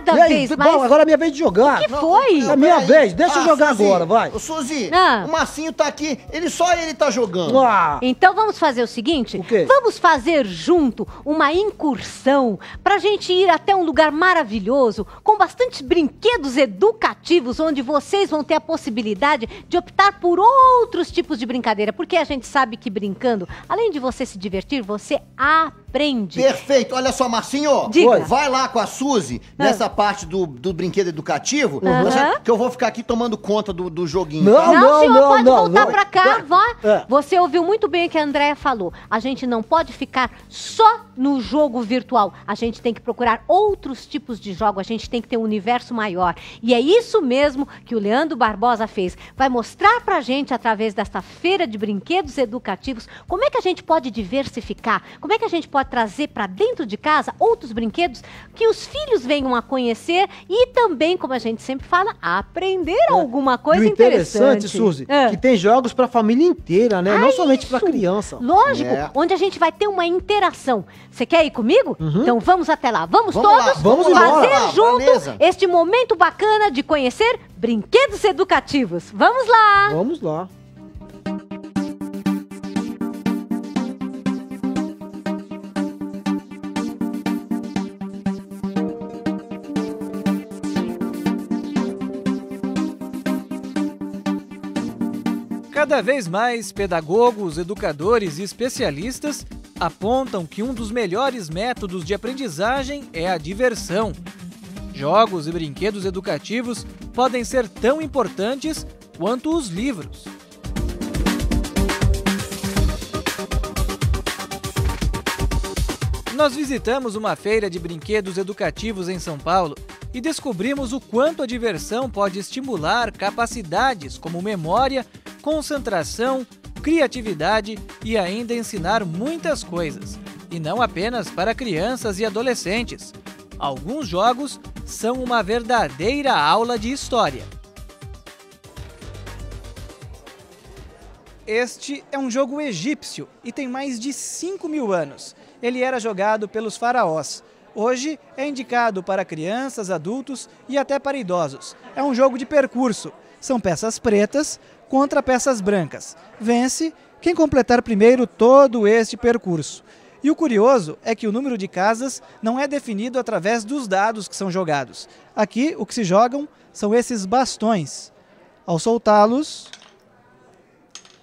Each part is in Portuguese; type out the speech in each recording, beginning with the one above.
cada vez mais... Bom, agora é minha vez de jogar. O que foi? É minha vez, deixa eu jogar Suzy, agora, vai. Ô, Suzy, Ah. o Marcinho tá aqui, só ele tá jogando. Ah, Então vamos fazer o seguinte? O quê? Vamos fazer junto uma incursão pra gente ir até um lugar maravilhoso, com bastante brinquedos educativos, onde vocês vão ter a possibilidade de optar por outros tipos de brincadeira. Porque a gente sabe que brincando, além de você se divertir, você aprende. Perfeito, olha só, Marcinho, Diga. vai lá com a Suzy, nessa parte do brinquedo educativo, que eu vou ficar aqui tomando conta do joguinho. Não, tá? Não, senhor, pode voltar não. pra cá, vá. É. Você ouviu muito bem o que a Andréia falou. A gente não pode ficar só no jogo virtual. A gente tem que procurar outros tipos de jogo. A gente tem que ter um universo maior. E é isso mesmo que o Leandro Barbosa fez. Vai mostrar pra gente, através desta feira de brinquedos educativos, como é que a gente pode diversificar, como é que a gente pode trazer pra dentro de casa outros brinquedos que os filhos venham a conhecer e também, como a gente sempre fala, aprender alguma coisa e o interessante. Suzy, É. que tem jogos pra família inteira, né? Não somente pra Isso. criança. Lógico, É. onde a gente vai ter uma interação. Você quer ir comigo? Então vamos até lá. Vamos Vamos todos lá, vamos fazer embora. junto Beleza. este momento bacana de conhecer brinquedos educativos. Vamos lá! Vamos lá. Cada vez mais, pedagogos, educadores e especialistas apontam que um dos melhores métodos de aprendizagem é a diversão. Jogos e brinquedos educativos podem ser tão importantes quanto os livros. Nós visitamos uma feira de brinquedos educativos em São Paulo e descobrimos o quanto a diversão pode estimular capacidades como memória, concentração, criatividade e ainda ensinar muitas coisas. E não apenas para crianças e adolescentes. Alguns jogos são uma verdadeira aula de história. Este é um jogo egípcio e tem mais de 5.000 anos. Ele era jogado pelos faraós. Hoje é indicado para crianças, adultos e até para idosos. É um jogo de percurso. São peças pretas contra peças brancas. Vence quem completar primeiro todo este percurso. E o curioso é que o número de casas não é definido através dos dados que são jogados. Aqui o que se jogam são esses bastões. Ao soltá-los,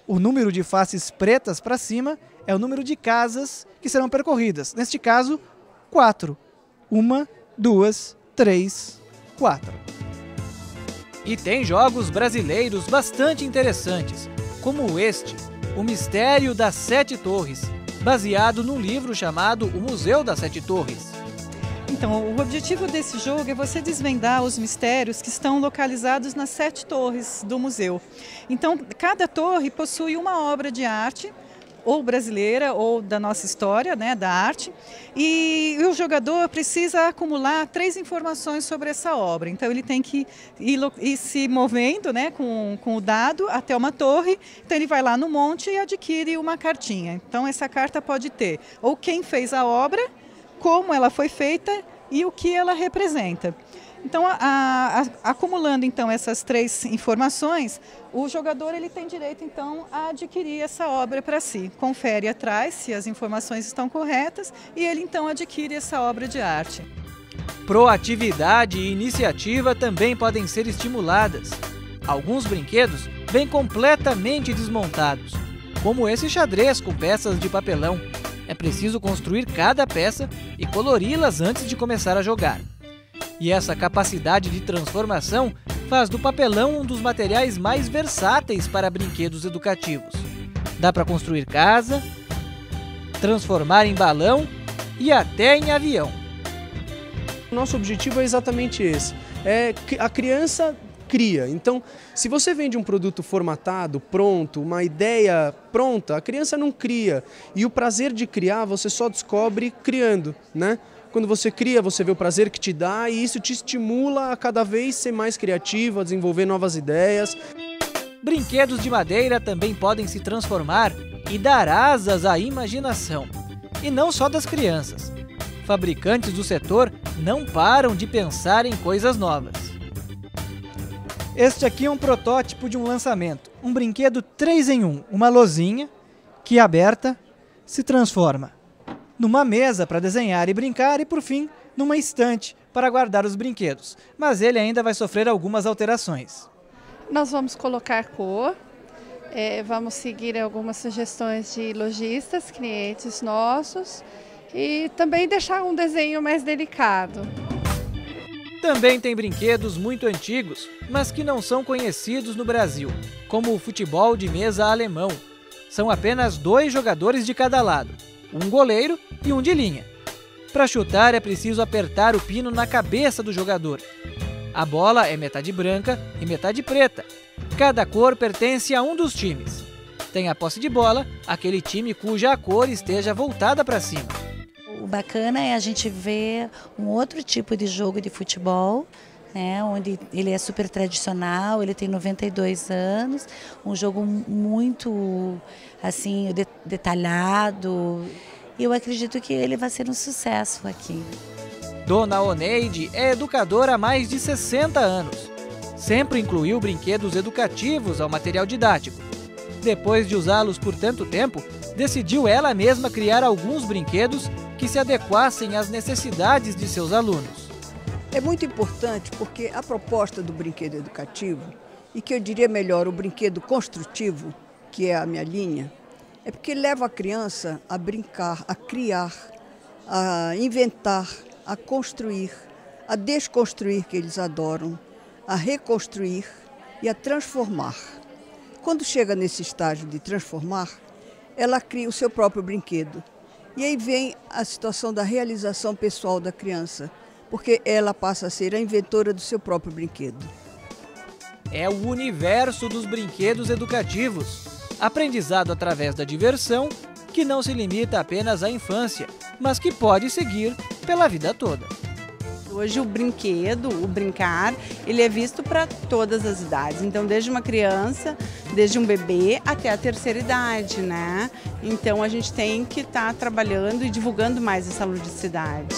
o número de faces pretas para cima é o número de casas que serão percorridas. Neste caso, 4. 1, 2, 3, 4. E tem jogos brasileiros bastante interessantes, como este, O Mistério das Sete Torres, baseado num livro chamado O Museu das Sete Torres. Então, o objetivo desse jogo é você desvendar os mistérios que estão localizados nas 7 torres do museu. Então, cada torre possui uma obra de arte, ou brasileira, ou da nossa história, né, da arte, e o jogador precisa acumular 3 informações sobre essa obra. Então, ele tem que ir se movendo, né, com o dado até uma torre. Então, ele vai lá no monte e adquire uma cartinha. Então, essa carta pode ter ou quem fez a obra, como ela foi feita e o que ela representa. Então, acumulando então essas 3 informações, o jogador ele tem direito então a adquirir essa obra para si. Confere atrás se as informações estão corretas e ele então adquire essa obra de arte. Proatividade e iniciativa também podem ser estimuladas. Alguns brinquedos vêm completamente desmontados, como esse xadrez com peças de papelão. É preciso construir cada peça e colori-las antes de começar a jogar. E essa capacidade de transformação faz do papelão um dos materiais mais versáteis para brinquedos educativos. Dá para construir casa, transformar em balão e até em avião. Nosso objetivo é exatamente esse, a criança cria. Então, se você vende um produto formatado, pronto, uma ideia pronta, a criança não cria. E o prazer de criar você só descobre criando, né? Quando você cria, você vê o prazer que te dá e isso te estimula a cada vez ser mais criativo, a desenvolver novas ideias. Brinquedos de madeira também podem se transformar e dar asas à imaginação. E não só das crianças. fabricantes do setor não param de pensar em coisas novas. Este aqui é um protótipo de um lançamento, um brinquedo 3 em 1, uma lozinha que, aberta, se transforma numa mesa para desenhar e brincar e, por fim, numa estante para guardar os brinquedos. Mas ele ainda vai sofrer algumas alterações. Nós vamos colocar cor, vamos seguir algumas sugestões de lojistas, clientes nossos e também deixar um desenho mais delicado. Também tem brinquedos muito antigos, mas que não são conhecidos no Brasil, como o futebol de mesa alemão. São apenas 2 jogadores de cada lado, um goleiro e um de linha. Para chutar é preciso apertar o pino na cabeça do jogador. A bola é metade branca e metade preta. Cada cor pertence a um dos times. Tem a posse de bola aquele time cuja cor esteja voltada para cima. O bacana é a gente ver um outro tipo de jogo de futebol, né, onde ele é super tradicional, ele tem 92 anos, um jogo muito assim, detalhado. E eu acredito que ele vai ser um sucesso aqui. Dona Oneide é educadora há mais de 60 anos. Sempre incluiu brinquedos educativos ao material didático. Depois de usá-los por tanto tempo, decidiu ela mesma criar alguns brinquedos que se adequassem às necessidades de seus alunos. É muito importante porque a proposta do brinquedo educativo, e que eu diria melhor, o brinquedo construtivo, que é a minha linha, é porque leva a criança a brincar, a criar, a inventar, a construir, a desconstruir, que eles adoram, a reconstruir e a transformar. Quando chega nesse estágio de transformar, ela cria o seu próprio brinquedo. E aí vem a situação da realização pessoal da criança, porque ela passa a ser a inventora do seu próprio brinquedo. É o universo dos brinquedos educativos. Aprendizado através da diversão, que não se limita apenas à infância, mas que pode seguir pela vida toda. Hoje o brinquedo, o brincar, ele é visto para todas as idades. Então, desde uma criança, desde um bebê até a terceira idade, né? Então, a gente tem que estar trabalhando e divulgando mais essa ludicidade.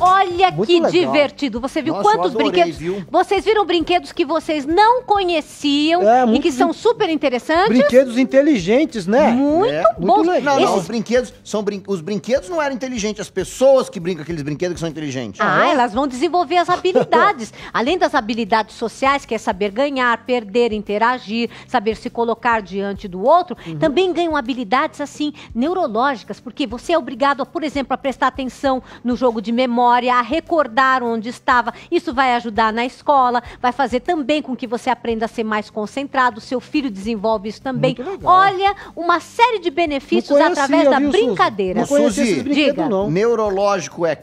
Olha Muito que legal. divertido. Você viu Nossa, quantos eu adorei, brinquedos? viu? Vocês viram brinquedos que vocês não conheciam É, e muito que são super interessantes? Brinquedos inteligentes, né? Muito bons. muito legal. Não, não, Esses- os brinquedos os brinquedos não eram inteligentes, as pessoas que brincam aqueles brinquedos que são inteligentes. Elas vão desenvolver as habilidades. Além das habilidades sociais, que é saber ganhar, perder, interagir, saber se colocar diante do outro, também ganham habilidades, assim, neurológicas, porque você é obrigado, por exemplo, a prestar atenção no jogo de memória, a recordar onde estava. Isso vai ajudar na escola, vai fazer também com que você aprenda a ser mais concentrado. Seu filho desenvolve isso também. Muito legal. Olha, uma série de benefícios Não conhecia, através da viu, Suzy? brincadeira. Não conhecia Suzy, esses brinquedos, diga. não. Neurológico é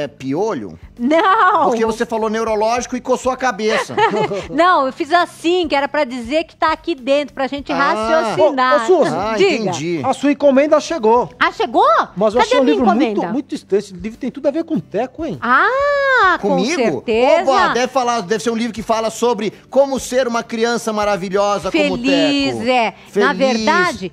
piolho? Não! Porque você falou neurológico e coçou a cabeça. Não, eu fiz assim, que era pra dizer que tá aqui dentro, pra gente raciocinar. Ô, Suzy. Diga. Entendi. A sua encomenda chegou. Ah, chegou? Mas eu Cadê achei a um minha livro encomenda? muito extenso. Esse livro tem tudo a ver com teco, hein? Ah, Comigo? com certeza. Oba, deve ser um livro que fala sobre como ser uma criança maravilhosa como Feliz, Teco. é. Na Feliz. verdade,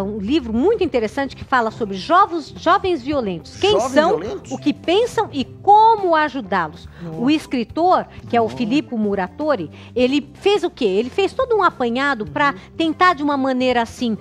um livro muito interessante que fala sobre jovens violentos. Quem Jovens são, violentos? o que pensam e como ajudá-los. O escritor, que é o Filippo Muratori, ele fez o quê? Ele fez todo um apanhado para tentar, de uma maneira assim,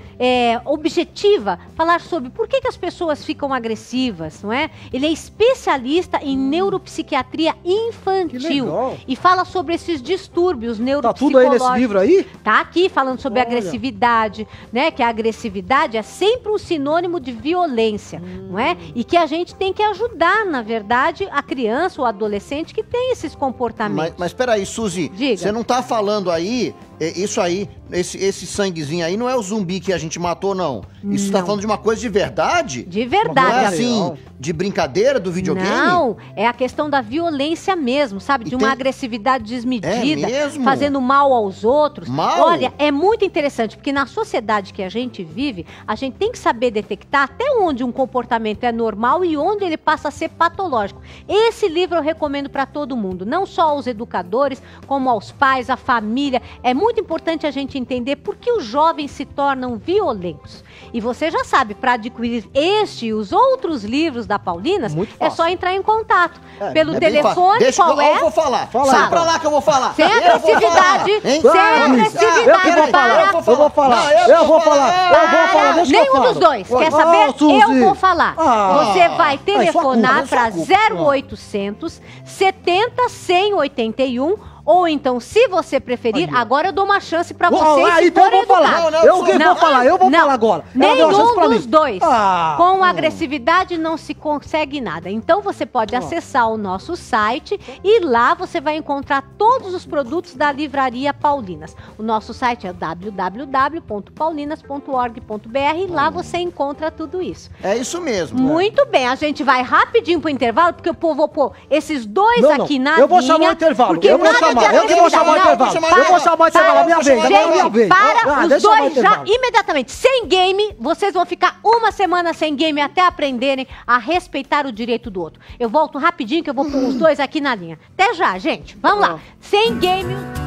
objetiva, falar sobre por que as pessoas ficam agressivas, não é? Ele é especialista em neuropsiquiatria Que infantil legal. e fala sobre esses distúrbios Tá neuropsicológicos. tudo aí nesse livro aí? Tá aqui falando sobre Olha. agressividade, né? Que a agressividade é sempre um sinônimo de violência, não é? E que a gente tem que ajudar, na verdade, a criança ou adolescente que tem esses comportamentos. Mas peraí, Suzy, Diga. você não tá falando aí isso aí, esse sanguezinho aí não é o zumbi que a gente matou, não. Isso tá falando de uma coisa de verdade? De verdade. Não é assim, de brincadeira do videogame? Não, é a questão da violência mesmo, sabe? De uma agressividade desmedida, mesmo? fazendo mal aos outros. Mal? Olha, é muito interessante, porque na sociedade que a gente vive, a gente tem que saber detectar até onde um comportamento é normal e onde ele passa a ser patológico. Esse livro eu recomendo para todo mundo, não só aos educadores, como aos pais, à família. É muito importante a gente entender por que os jovens se tornam violentos. E você já sabe, para adquirir este e os outros livros da Paulinas, é só entrar em contato. Pelo telefone, qual é? Eu vou falar. Sai pra lá que eu vou falar. Sem agressividade, Eu vou falar. Deixa eu Nenhum dos dois. Quer saber? Eu vou falar. Você vai telefonar para 0800 70 181. Ou então, se você preferir, agora eu dou uma chance pra vocês se forem educados. Eu vou falar agora. Nenhum dos dois. Com agressividade não se consegue nada. Então você pode acessar o nosso site e lá você vai encontrar todos os produtos da Livraria Paulinas. O nosso site é www.paulinas.org.br e lá você encontra tudo isso. É isso mesmo. Muito bem, a gente vai rapidinho pro intervalo, porque eu vou pôr esses dois aqui na linha. Eu vou chamar o intervalo. Eu vou chamar o intervalo. Minha vez. Para os dois já imediatamente. Sem game, vocês vão ficar uma semana sem game até aprenderem a respeitar o direito do outro. Eu volto rapidinho que eu vou pôr os dois aqui na linha. Até já, gente. Vamos lá. Sem game...